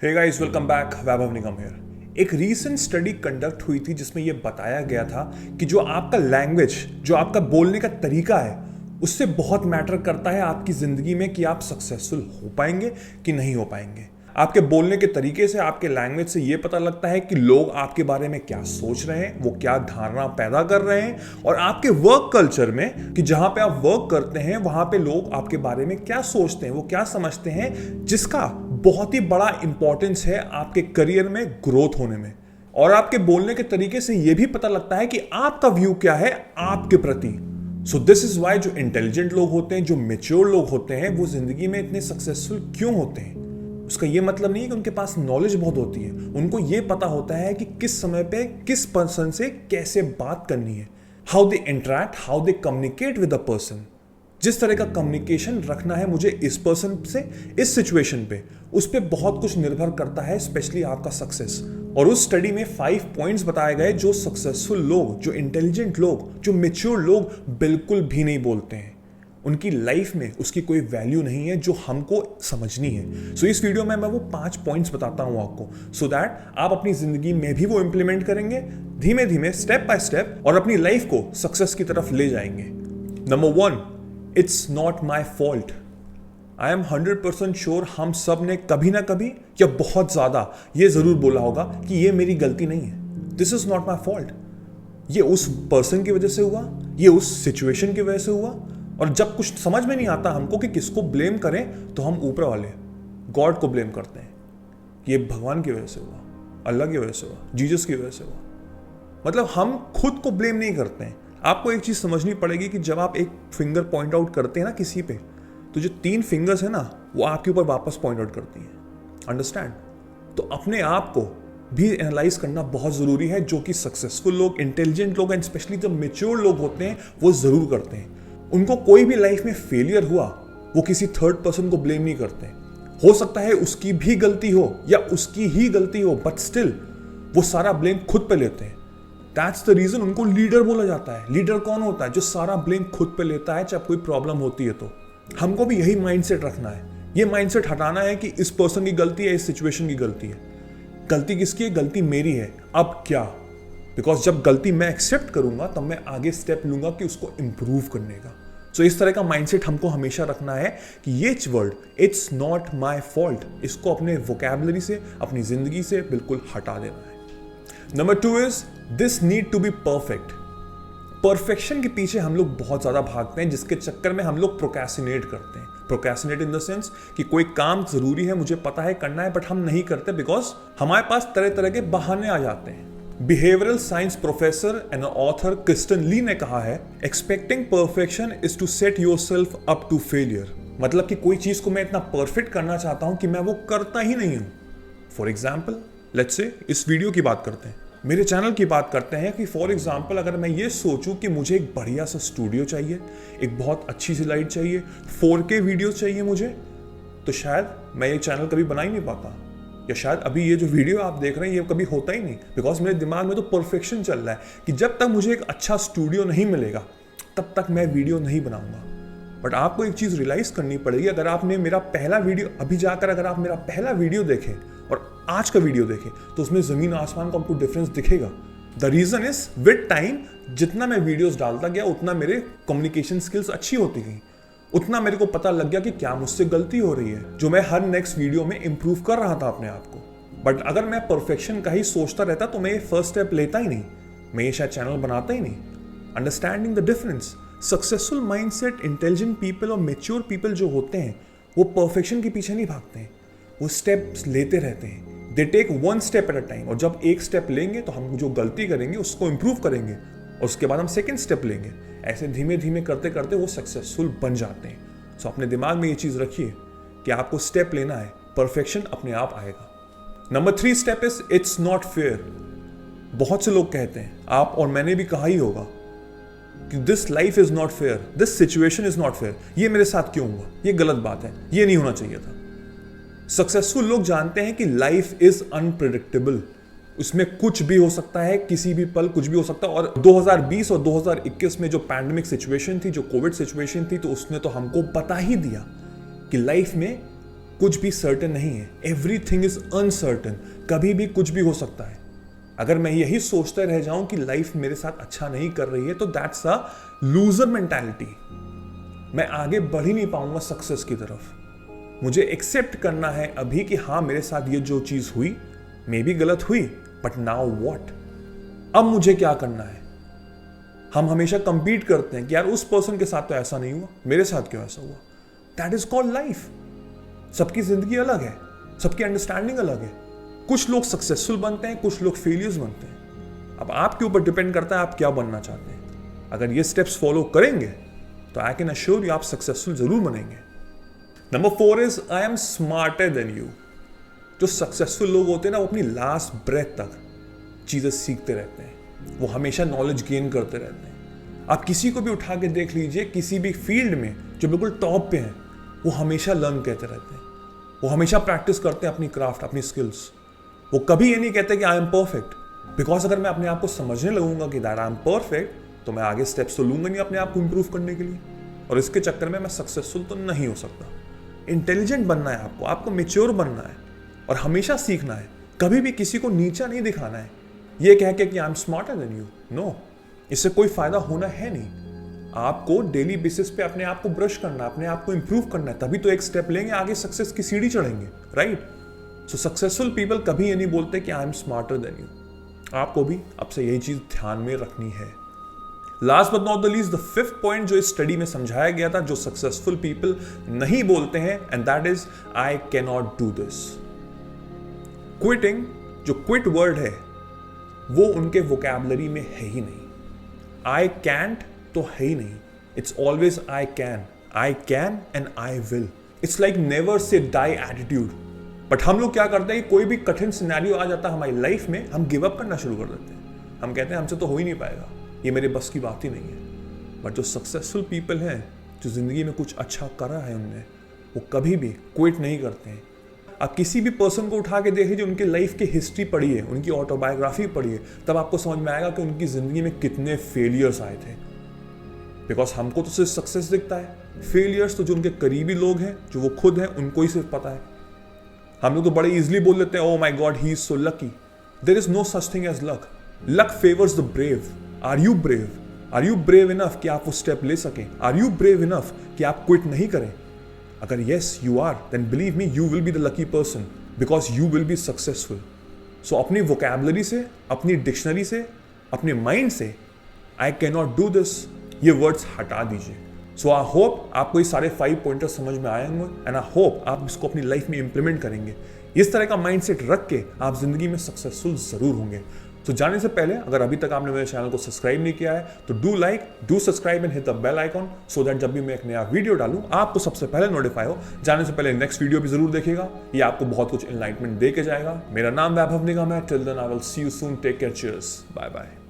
Hey guys, welcome back. Vaibhav Nigam here. एक recent study conduct हुई थी जिसमें यह बताया गया था कि जो आपका लैंग्वेज, जो आपका बोलने का तरीका है, उससे बहुत मैटर करता है आपकी जिंदगी में कि आप सक्सेसफुल हो पाएंगे कि नहीं हो पाएंगे। आपके बोलने के तरीके से, आपके लैंग्वेज से यह पता लगता है कि लोग आपके बारे में क्या सोच रहे हैं, वो क्या धारणा पैदा कर रहे हैं, और आपके वर्क कल्चर में कि जहां पे आप वर्क करते हैं वहां पे लोग आपके बारे में क्या सोचते हैं, वो क्या समझते हैं, जिसका बहुत ही बड़ा इंपॉर्टेंस है आपके करियर में ग्रोथ होने में। और आपके बोलने के तरीके से यह भी पता लगता है कि आपका व्यू क्या है आपके प्रति। सो दिस इज वाई जो इंटेलिजेंट लोग होते हैं, जो मेच्योर लोग होते हैं, वो जिंदगी में इतने सक्सेसफुल क्यों होते हैं। उसका यह मतलब नहीं है कि उनके पास नॉलेज बहुत होती है, उनको यह पता होता है कि किस समय पे किस पर्सन से कैसे बात करनी है, how they interact, how they communicate with a person. जिस तरह का कम्युनिकेशन रखना है मुझे इस पर्सन से, इस सिचुएशन पे, उस पर बहुत कुछ निर्भर करता है, स्पेशली आपका सक्सेस। और उस स्टडी में 5 पॉइंट्स बताए गए जो सक्सेसफुल लोग, जो इंटेलिजेंट लोग, जो मेच्योर लोग बिल्कुल भी नहीं बोलते हैं। उनकी लाइफ में उसकी कोई वैल्यू नहीं है जो हमको समझनी है। सो इस वीडियो में मैं वो 5 पॉइंट्स बताता हूं आपको, सो दैट आप अपनी जिंदगी में भी वो इंप्लीमेंट करेंगे धीमे धीमे, स्टेप बाय स्टेप, और अपनी लाइफ को सक्सेस की तरफ ले जाएंगे। Number 1, it's not my fault. I am 100% sure हम सब ने कभी ना कभी या बहुत ज्यादा ये जरूर बोला होगा कि ये मेरी गलती नहीं है, this is not my fault. ये उस पर्सन की वजह से हुआ, ये उस सिचुएशन की वजह से हुआ। और जब कुछ समझ में नहीं आता हमको कि किसको ब्लेम करें, तो हम ऊपर वाले गॉड को ब्लेम करते हैं। ये भगवान की वजह से हुआ, अल्लाह की वजह से हुआ, जीसस की वजह से हुआ। मतलब हम खुद को ब्लेम नहीं करते हैं। आपको एक चीज समझनी पड़ेगी कि जब आप एक फिंगर पॉइंट आउट करते हैं ना किसी पे, तो जो 3 फिंगर्स है ना, वो आपके ऊपर वापस पॉइंट आउट करती हैं। अंडरस्टैंड? तो अपने आप को भी एनालाइज करना बहुत जरूरी है, जो कि सक्सेसफुल लोग, इंटेलिजेंट लोग एंड स्पेशली जो मेच्योर लोग होते हैं वो जरूर करते हैं। उनको कोई भी लाइफ में फेलियर हुआ, वो किसी थर्ड पर्सन को ब्लेम नहीं करते। हो सकता है उसकी भी गलती हो या उसकी ही गलती हो, बट स्टिल वो सारा ब्लेम खुद पे लेते हैं। दैट्स द रीजन उनको लीडर बोला जाता है। लीडर कौन होता है? जो सारा ब्लेम खुद पे लेता है जब कोई प्रॉब्लम होती है। तो हमको भी यही माइंडसेट रखना है। ये माइंडसेट हटाना है कि इस पर्सन की गलती है, इस सिचुएशन की गलती है। गलती किसकी है? गलती मेरी है। अब क्या? बिकॉज जब गलती मैं एक्सेप्ट करूंगा तब मैं आगे स्टेप लूंगा कि उसको इंप्रूव करने का। सो इस तरह का माइंडसेट हमको हमेशा रखना है कि ये word it's not my fault, इसको अपने वोकैबुलरी से, अपनी जिंदगी से बिल्कुल हटा देना है। Number 2 is this need to be perfect. Perfection के पीछे हम लोग बहुत ज्यादा भागते हैं, जिसके चक्कर में हम लोग प्रोक्रेस्टिनेट करते हैं। प्रोक्रेस्टिनेट इन द सेंस कि कोई काम जरूरी है, मुझे पता है करना है, बट हम नहीं करते बिकॉज हमारे पास तरह तरह के बहाने आ जाते हैं। Behavioural science professor and author Kristen Lee ने कहा है, expecting perfection is to set yourself up to failure. मतलब कि कोई चीज को मैं इतना परफेक्ट करना चाहता हूं कि मैं वो करता ही नहीं हूं। फॉर एग्जाम्पल, लेट्स से इस वीडियो की बात करते हैं, मेरे चैनल की बात करते हैं कि फॉर एग्जाम्पल अगर मैं ये सोचूं कि मुझे एक बढ़िया सा स्टूडियो चाहिए, एक बहुत अच्छी सी लाइट चाहिए, 4K वीडियो चाहिए मुझे, तो शायद मैं ये चैनल कभी बना ही नहीं पाता, या शायद अभी ये जो वीडियो आप देख रहे हैं ये कभी होता ही नहीं। बिकॉज मेरे दिमाग में तो परफेक्शन चल रहा है कि जब तक मुझे एक अच्छा स्टूडियो नहीं मिलेगा तब तक मैं वीडियो नहीं बनाऊंगा। बट आपको एक चीज रियलाइज करनी पड़ेगी, अगर आपने मेरा पहला वीडियो, अभी जाकर अगर आप मेरा पहला वीडियो देखें और आज का वीडियो देखें, तो उसमें जमीन आसमान का आपको डिफरेंस दिखेगा। The reason is with time जितना मैं वीडियोस डालता गया उतना मेरे कम्युनिकेशन स्किल्स अच्छी होती गई, उतना मेरे को पता लग गया कि क्या मुझसे गलती हो रही है, जो मैं हर नेक्स्ट वीडियो में इंप्रूव कर रहा था अपने आप को। बट अगर मैं परफेक्शन का ही सोचता रहता तो मैं ये फर्स्ट स्टेप लेता ही नहीं, मैं ये शायद चैनल बनाता ही नहीं। Understanding the difference, successful mindset, intelligent people और मेच्योर पीपल जो होते हैं वो परफेक्शन के पीछे नहीं भागते हैं, वो स्टेप्स लेते रहते हैं। They take 1 step at a time. और जब एक स्टेप लेंगे तो हम जो गलती करेंगे उसको इंप्रूव करेंगे, और उसके बाद हम सेकेंड स्टेप लेंगे। ऐसे धीमे धीमे करते करते वो सक्सेसफुल बन जाते हैं। सो अपने दिमाग में ये चीज रखिए कि आपको स्टेप लेना है, परफेक्शन अपने आप आएगा। Number 3 step is it's not fair. बहुत से लोग कहते हैं, आप और मैंने भी कहा ही होगा कि this life is not fair, this situation is not fair. ये मेरे साथ क्यों हुआ? ये गलत बात है, ये नहीं होना चाहिए था। सक्सेसफुल लोग जानते हैं कि लाइफ इज अनप्रेडिक्टेबल, उसमें कुछ भी हो सकता है, किसी भी पल कुछ भी हो सकता है। और 2020 और 2021 में जो पैंडेमिक सिचुएशन थी, जो कोविड सिचुएशन थी, तो उसने तो हमको बता ही दिया कि लाइफ में कुछ भी सर्टेन नहीं है, एवरीथिंग इज अनसर्टेन, कभी भी कुछ भी हो सकता है। अगर मैं यही सोचते रह जाऊं कि लाइफ मेरे साथ अच्छा नहीं कर रही है तो दैट्स अ लूजर मेंटालिटी। मैं आगे बढ़ ही नहीं पाऊंगा सक्सेस की तरफ। मुझे एक्सेप्ट करना है अभी कि हाँ मेरे साथ ये जो चीज हुई मे बी गलत हुई, बट नाउ व्हाट, अब मुझे क्या करना है। हम हमेशा कंपीट करते हैं कि यार उस पर्सन के साथ तो ऐसा नहीं हुआ, मेरे साथ क्यों ऐसा हुआ। That is called life. सबकी जिंदगी अलग है, सबकी अंडरस्टैंडिंग अलग है। कुछ लोग सक्सेसफुल बनते हैं, कुछ लोग फेलियर्स बनते हैं। अब आपके ऊपर डिपेंड करता है आप क्या बनना चाहते हैं। अगर ये स्टेप्स फॉलो करेंगे तो आई कैन अश्योर यू आप सक्सेसफुल जरूर बनेंगे। Number 4 is I am smarter than you. जो सक्सेसफुल लोग होते हैं ना, वो अपनी लास्ट ब्रेथ तक चीजें सीखते रहते हैं, वो हमेशा नॉलेज गेन करते रहते हैं। आप किसी को भी उठा के देख लीजिए, किसी भी फील्ड में जो बिल्कुल टॉप पे हैं, वो हमेशा लर्न करते रहते हैं, वो हमेशा प्रैक्टिस करते हैं अपनी क्राफ्ट, अपनी स्किल्स। वो कभी ये नहीं कहते कि आई एम परफेक्ट, बिकॉज अगर मैं अपने आप को समझने लगूंगा कि दैट आई एम परफेक्ट तो मैं आगे स्टेप्स तो लूंगा नहीं अपने आप को इंप्रूव करने के लिए, और इसके चक्कर में मैं सक्सेसफुल तो नहीं हो सकता। इंटेलिजेंट बनना है आपको मेच्योर बनना है और हमेशा सीखना है। कभी भी किसी को नीचा नहीं दिखाना है ये कह के कि I am smarter than you. No, इससे कोई फायदा होना है नहीं। आपको डेली बेसिस पे अपने आप को ब्रश करना, अपने आप को इंप्रूव करना है, तभी तो एक स्टेप लेंगे, आगे सक्सेस की सीढ़ी चढ़ेंगे, राइट। सो सक्सेसफुल पीपल कभी ये नहीं बोलते कि I am smarter than you. आपको भी अब से यही चीज ध्यान में रखनी है। Last but not the least, the 5th point जो इस स्टडी में समझाया गया था, जो सक्सेसफुल पीपल नहीं बोलते हैं, and that is I can not do this. Quitting, जो क्विट वर्ड है वो उनके वोकैबुलरी में है ही नहीं। आई कैंट तो है ही नहीं, it's always I can and I will. It's like never say die attitude. But हम लोग क्या करते हैं कि कोई भी कठिन सिनेरियो आ जाता है हमारी लाइफ में, हम गिव अप करना शुरू कर देते हैं। हम कहते हैं हमसे तो हो ही नहीं पाएगा, ये मेरे बस की बात ही नहीं है। बट जो सक्सेसफुल पीपल हैं, जो जिंदगी में कुछ अच्छा करा है उनने, वो कभी भी क्विट नहीं करते हैं। आप किसी भी पर्सन को उठा के देख लीजिए, उनकी लाइफ की हिस्ट्री पढ़ी है, उनकी ऑटोबायोग्राफी पढ़ी है, तब आपको समझ में आएगा कि उनकी जिंदगी में कितने फेलियर्स आए थे। बिकॉज हमको तो सिर्फ सक्सेस दिखता है, फेलियर्स तो जो उनके करीबी लोग हैं, जो वो खुद हैं, उनको ही सिर्फ पता है। हम लोग तो बड़े इजीली बोल लेते हैं, oh my God he is so lucky. There is no such thing as luck. Luck favours the brave. Are you brave? Are you brave enough कि आप वो स्टेप ले सकें? आर यू ब्रेव इनफ कि आप क्विट नहीं करें? अगर yes you are, then believe me you will be the lucky person, because you will be successful. So अपनी वोकैबुलरी से, अपनी डिक्शनरी से, अपने माइंड से I can not do this ये वर्ड्स हटा दीजिए। सो आई होप आपको ये सारे 5 पॉइंटर्स समझ में आए होंगे, एंड आई होप आप इसको अपनी लाइफ में इंप्लीमेंट करेंगे। इस तरह का माइंडसेट रख के आप जिंदगी में सक्सेसफुल जरूर होंगे। तो जाने से पहले अगर अभी तक आपने मेरे चैनल को सब्सक्राइब नहीं किया है तो do subscribe and hit the bell icon, so that जब भी मैं एक नया वीडियो डालूं आपको सबसे पहले नोटिफाई हो। जाने से पहले नेक्स्ट वीडियो भी जरूर देखिएगा, ये आपको बहुत कुछ एनलाइटमेंट दे के जाएगा। मेरा नाम वैभव निगम है। Till then I will see you soon. Take care, cheers, bye bye.